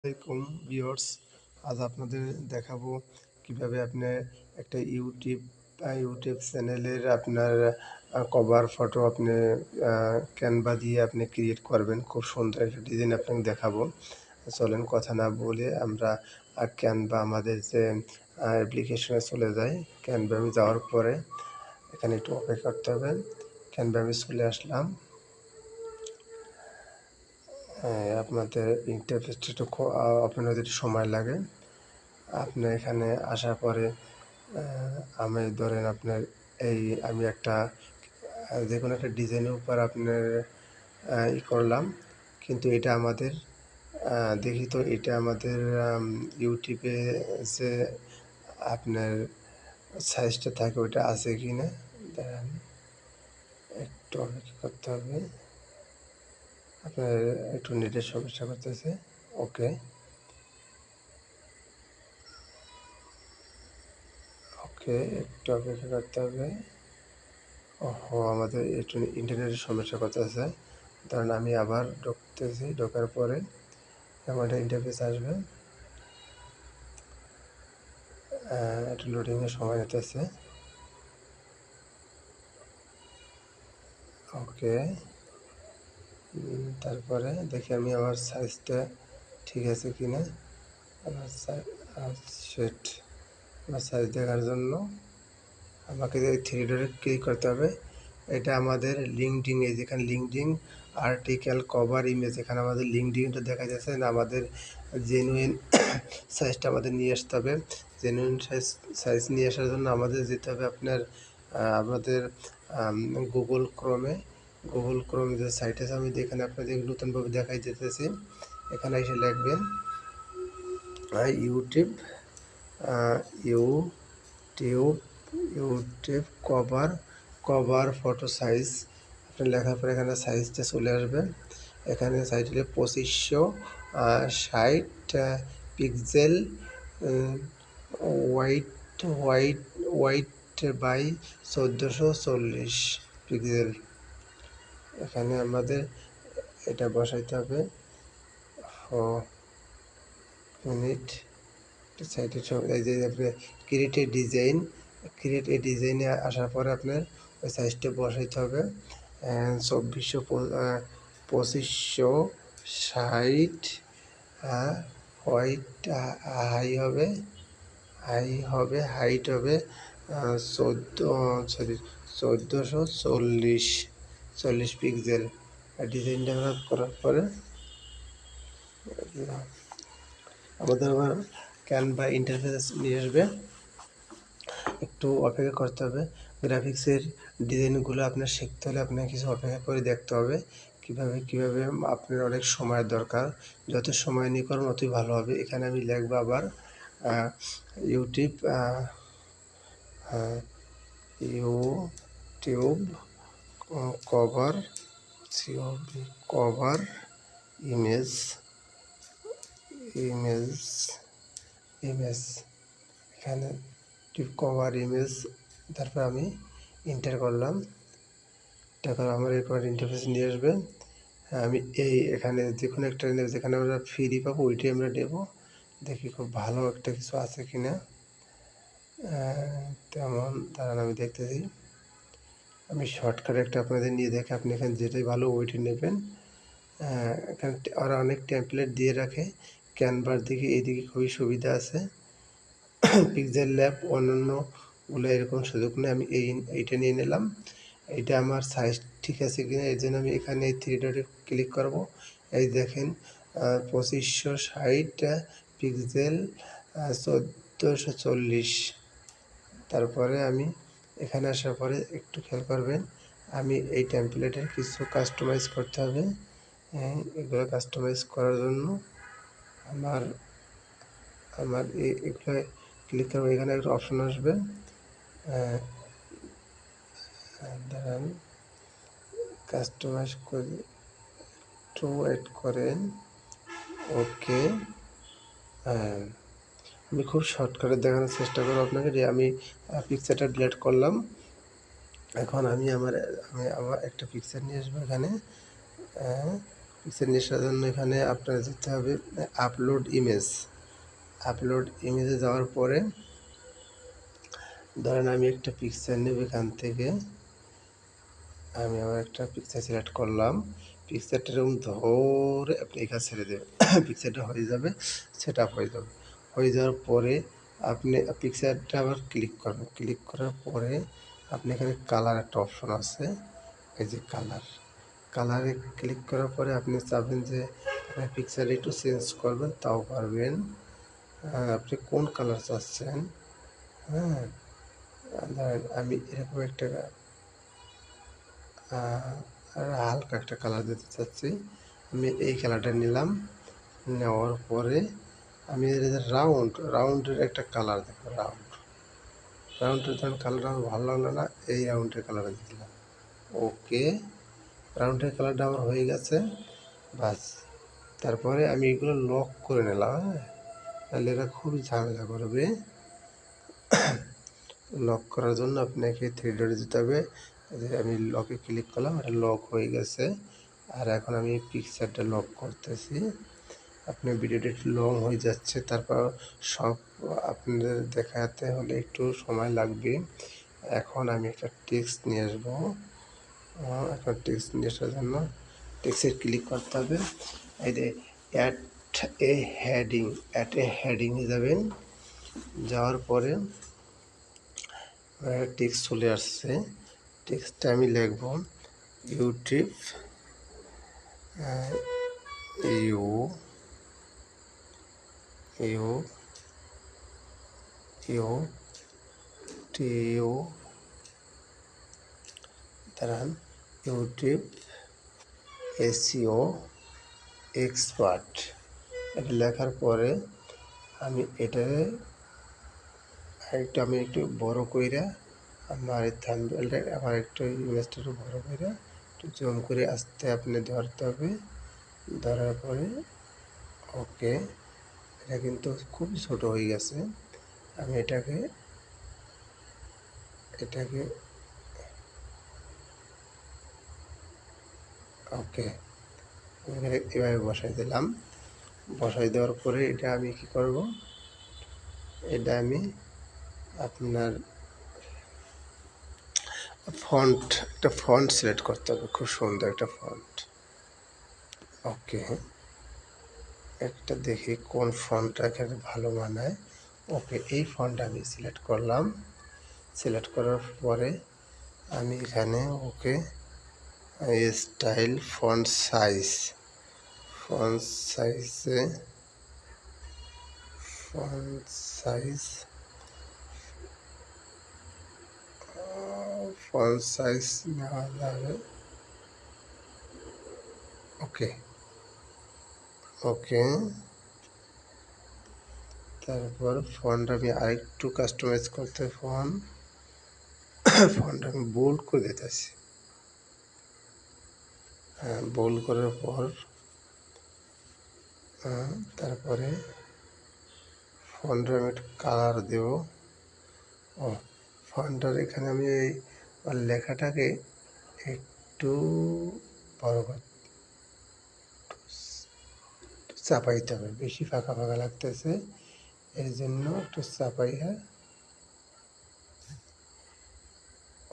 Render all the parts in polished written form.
আসসালামাইকুম ভিউয়ার্স, আজ আপনাদের দেখাবো কিভাবে আপনি একটা ইউটিউব চ্যানেলের আপনার কভার ফটো আপনি ক্যানভা দিয়ে আপনি ক্রিয়েট করবেন। খুব সুন্দর একটা ডিজাইন আপনাকে দেখাবো। চলেন কথা না বলে আমরা ক্যানভা আমাদের যে অ্যাপ্লিকেশনে চলে যাই। ক্যানভা আমি যাওয়ার পরে এখানে একটু অপেক্ষা করতে হবে। ক্যানভা আমি চলে আসলাম। আপনাদের ইন্টারফেসটা একটু ওপেন হতে একটু সময় লাগে। আপনার এখানে আসার পরে আমি ধরেন আপনার আমি একটা যে কোনো একটা ডিজাইনের উপর আপনার করলাম, কিন্তু এটা আমাদের দেখি তো এটা আমাদের ইউটিউবে যে আপনার সাইজটা থাকে ওইটা আছে কি না। দাঁড়ান, একটু অপেক্ষা করতে হবে। আপনার একটু নেটের সমস্যা করতেছে। ওকে, একটু অপেক্ষা করতে হবে। আমাদের একটু ইন্টারনেটের সমস্যা করতেছে। কারণ আমি আবার ঢুকতেছি, ঢোকার পরে এমন একটা ইন্টারফেস আসবে। একটু লোডিংয়ের সময় নিতেছে। ওকে, তারপরে দেখি আমি আমার সাইজটা ঠিক আছে কি না। আমার সেট আমার সাইজ দেখার জন্য আমাকে থ্রি ডটে ক্লিক করতে হবে। এটা আমাদের লিঙ্কডিন, এই যেখানে লিঙ্কডিন আর্টিকেল কভার ইমেজ, এখানে আমাদের লিঙ্কডিনটা দেখা যাচ্ছে না। আমাদের জেনুইন সাইজটা আমাদের নিয়ে আসতে হবে। জেনুইন সাইজ নিয়ে আসার জন্য আমাদের যেতে হবে আপনার আমাদের গুগল ক্রোমে যে সাইট আছে, আমি এখানে আপনাদের নতুনভাবে দেখাই যেতেছি। এখানে এসে লিখবেন YouTube YouTube YouTube cover photo size. আপনি লেখার পরে এখানে সাইজটা চলে আসবে। এখানে সাইজ হলে 2560 pixel, white white white by 1440 pixel. এখানে আমাদের এটা বসাইতে হবে। মিনিট সাইটের সব এই যে আপনি ক্রিয়েট এ ডিজাইনে আসার পরে আপনার ওই সাইজটা বসাইতে হবে। 2560 হোয়াইট হাইট হবে 1440 পিক্সেল। ডিজাইনটা করার পরে আমাদের আবার ক্যানভা ইন্টারফেস নিয়ে আসবে। একটু অপেক্ষা করতে হবে। গ্রাফিক্সের ডিজাইনগুলো আপনার শিখতে হলে আপনাকে কিছু অপেক্ষা করে দেখতে হবে। কিভাবে আপনার অনেক সময়ের দরকার। যত সময় নিয়ে করুন ততই ভালো হবে। এখানে আমি লিখব আবার YouTube YouTube cover cover image image image এখানে কভার ইমেজ। তারপর আমি এন্টার করলাম। তারপর আমার এরপর ইন্টারফেস নিয়ে আসবে। আমি এখানে যে কোনো একটা যেখানে আমরা ফ্রি পাবো ওইটাই আমরা নেব। দেখি খুব ভালো একটা কিছু আছে কি না। তেমন দাঁড়ান, আমি দেখতেছি। আমি শর্টকাট একটা আপনাদের নিয়ে দেখে আপনি এখানে যেটাই ভালো ওইটাই নেবেন। এখানে ওরা অনেক টেমপ্লেট দিয়ে রাখে। ক্যানভার দিকে এইদিকে খুবই সুবিধা আছে। পিক্সেল ল্যাব অন্যান্যগুলো এরকম সুযোগ নেই। আমি এইটা নিয়ে নিলাম। এইটা আমার সাইজ ঠিক আছে কিনা এর জন্য আমি এখানে এই থ্রি ডটে ক্লিক করব। এই দেখেন 2560 পিক্সেল 1440। তারপরে আমি এখানে আসার পরে একটু খেয়াল করবেন, আমি এই টেমপ্লেটের কিছু কাস্টমাইজ করতে হবে। এগুলো কাস্টমাইজ করার জন্য আমার এগুলো ক্লিক করবো। এখানে একটা অপশন আসবে, দাঁড়ান কাস্টমাইজ করে একটু ওয়েট করেন। ওকে, আমি খুব শর্টকাটে দেখানোর চেষ্টা করব আপনাকে যে আমি পিকচারটা ডিলিট করলাম। এখন আমি আমার একটা পিকচার নিয়ে আসবো এখানে। পিকচার নিয়ে আসার জন্য এখানে আপনার যেতে হবে আপলোড ইমেজ। আপলোড ইমেজে যাওয়ার পরে ধরেন আমি একটা পিকচার নেব, এখান থেকে আমি আবার একটা পিকচার সিলেক্ট করলাম। পিকচারটা এরকম ধরে আপনি এখানে ছেড়ে দেবেন। পিকচারটা হয়ে যাবে, সেট আপ হয়ে যাবে। হয়ে যাওয়ার পরে আপনি পিকচারটা আবার ক্লিক করবেন। ক্লিক করার পরে আপনি এখানে কালার একটা অপশন আছে, এই যে কালার। কালারে ক্লিক করার পরে আপনি চাবেন যে আপনার পিকচার একটু চেঞ্জ করবেন, তাও পারবেন। আপনি কোন কালার চাচ্ছেন? হ্যাঁ, ধরেন আমি এরকম একটা হালকা একটা কালার দিতে চাচ্ছি। আমি এই কালারটা নিলাম। নেওয়ার পরে আমি রাউন্ডের একটা কালার দেবো। রাউন্ডের ধরেন কালারটা আমার ভালো লাগলো না, এই রাউন্ডের কালারটা দিলাম। ওকে, রাউন্ডের কালারটা আমার হয়ে গেছে। বাস, তারপরে আমি এগুলো লক করে নিলাম। হ্যাঁ, তাহলে এরা খুবই ঝামেলা করবে। লক করার জন্য আপনাকে 3 ডটে যেতে হবে। যে আমি লকে ক্লিক করলাম, এটা লক হয়ে গেছে। আর এখন আমি পিকচারটা লক করতেছি। আপনার ভিডিওটা একটু লং হয়ে যাচ্ছে, তারপর সব আপনাদের দেখাতে হলে একটু সময় লাগবে। এখন আমি একটা টেক্সট নিয়ে আসবো। এখন টেক্সট নিয়ে আসার জন্য টেক্সটে ক্লিক করতে হবে। এই যে অ্যাড হেডিংয়ে যাবেন। যাওয়ার পরে টেক্সট চলে আসছে। টেক্সটটা আমি লিখব ইউটিউব ইউ ইউ ইউ দাঁড়ান, ইউটিউব এসইও এক্সপার্ট। এটা লেখার পরে আমি আমি একটু বড় কইরা আমার এই থাম্বনেলটা আমার একটু ইমেজটা একটু বড় কইরা একটু জুম করে আস্তে আপনি ধরতে হবে। ধরার পরে ওকে, এটা কিন্তু খুবই ছোট হয়ে গেছে। আমি এটাকে ওকে এভাবে বসাই দিলাম। বসাই দেওয়ার পরে এটা আমি কি করব, এটা আমি আপনার একটা ফন্ট সিলেক্ট করতে হবে, খুব সুন্দর একটা ফন্ট। ওকে, একটা দেখি কোন ফন্টটা এখানে ভালো মানায়। ওকে, এই ফন্টটা আমি সিলেক্ট করলাম। সিলেক্ট করার পরে আমি এখানে ওকে স্টাইল ফন্ট সাইজে ফন্ট সাইজ নেওয়া যাবে। ওকে ওকে, তারপর ফন্ট আমি আরেকটু কাস্টমাইজ করতে ফন্ট আমি বোল্ড করে দিতেছি। হ্যাঁ, বোল্ড করার পর তারপরে ফন্টের আমি একটু কালার দেব। ও, ফন্টের এখানে আমি এই লেখাটাকে একটু বড় করে চাপাইতে হবে, বেশি ফাঁকা ফাঁকা লাগতেছে, এর জন্য একটু চাপাইয়া।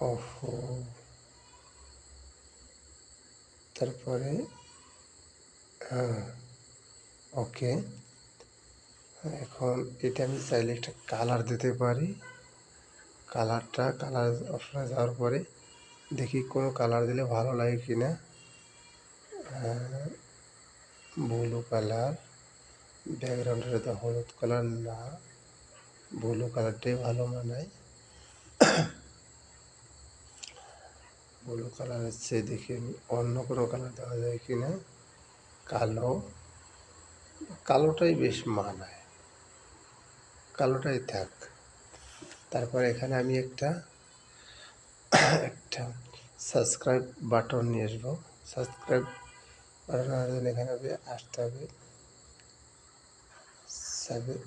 ওহো, তারপরে ওকে, এখন এটা আমি চাইলে একটা কালার দিতে পারি। কালার অপশনে যাওয়ার পরে দেখি কোনো কালার দিলে ভালো লাগে কি না। ব্লু কালার, ব্যাকগ্রাউন্ডের তো হলুদ কালার না, ব্লু কালারটাই ভালো মানায়। ব্লু কালার হচ্ছে, দেখি আমি অন্য কোনো কালার দেওয়া যায় কি না। কালোটাই বেশ মানায়, কালোটাই থাক। তারপর এখানে আমি একটা সাবস্ক্রাইব বাটন নিয়ে আসবো। সাবস্ক্রাইব বাটন আনার জন্য এখানে আসতে হবে।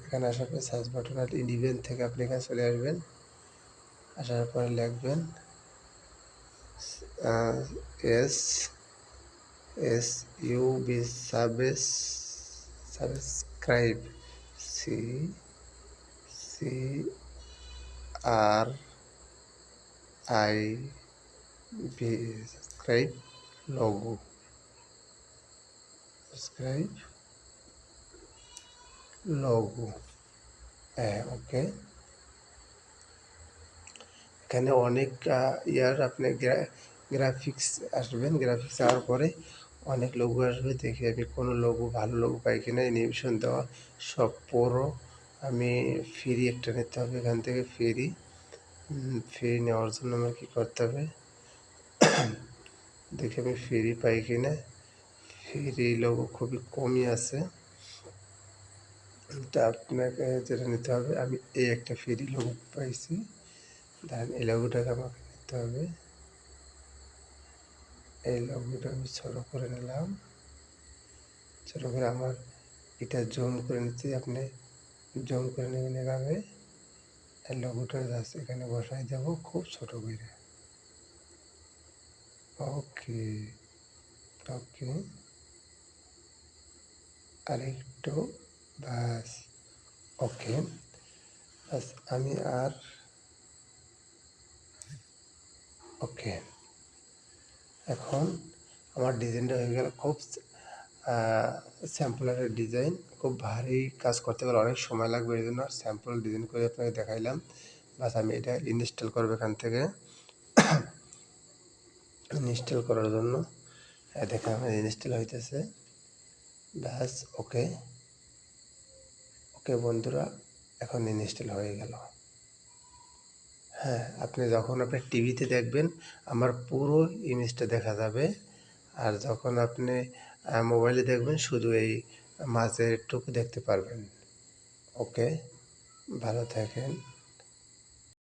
এখানে আসার পরে সার্চ বাটন আর ইভেন্ট থেকে আপনি এখানে চলে আসবেন। আসার পরে লিখবেন SUB subscribe CCRIB subscribe logo হ্যাঁ ওকে। এখানে অনেক আপনি গ্রাফিক্স আসবেন, গ্রাফিক্স যাওয়ার পরে অনেক লোগো আসবে। দেখি আমি কোনো লোগো ভালো লোগো পাই কিনা। অ্যানিমেশন দেওয়া সব পুরো আমি ফ্রি একটা নিতে হবে এখান থেকে। ফ্রি নেওয়ার জন্য আমার কী করতে হবে দেখি আমি ফ্রি পাই কিনা। ফ্রি লোগো খুবই কমই আছে, তা আপনাকে যেটা নিতে হবে, আমি এই একটা ফ্রি লোগো পাইছি, ধরেন এই লোগোটাকে আমাকে নিতে হবে। এই লোগোটা আমি ছোটো করে নিলাম, ছোটো করে আমার এটা জুম করে নিতে, আপনি জুম করে নেবেন এভাবে। এই লোগোটা জাস্ট এখানে বসাই দেব খুব ছোটো করে। ওকে ওকে, আরেকটু বাস। ওকে বাস, আমি আর ওকে। এখন আমার ডিজাইনটা হয়ে গেল। খুব স্যাম্পলের ডিজাইন, খুব ভারী কাজ করতে গেলে অনেক সময় লাগবে, এই জন্য স্যাম্পল ডিজাইন করে আপনাকে দেখাইলাম। বাস আমি এটা ইনস্টল করবো এখান থেকে। ইনস্টল করার জন্য দেখেন আমার ইনস্টল হইতেছে। বাস ওকে ওকে বন্ধুরা, এখন ইনস্টল হয়ে গেল। হ্যাঁ, আপনি যখন আপনি টিভিতে দেখবেন আমার পুরো ইমেজটা দেখা যাবে, আর যখন আপনি মোবাইলে দেখবেন শুধু এই মাঝেরটুকু দেখতে পারবেন। ওকে, ভালো থাকেন।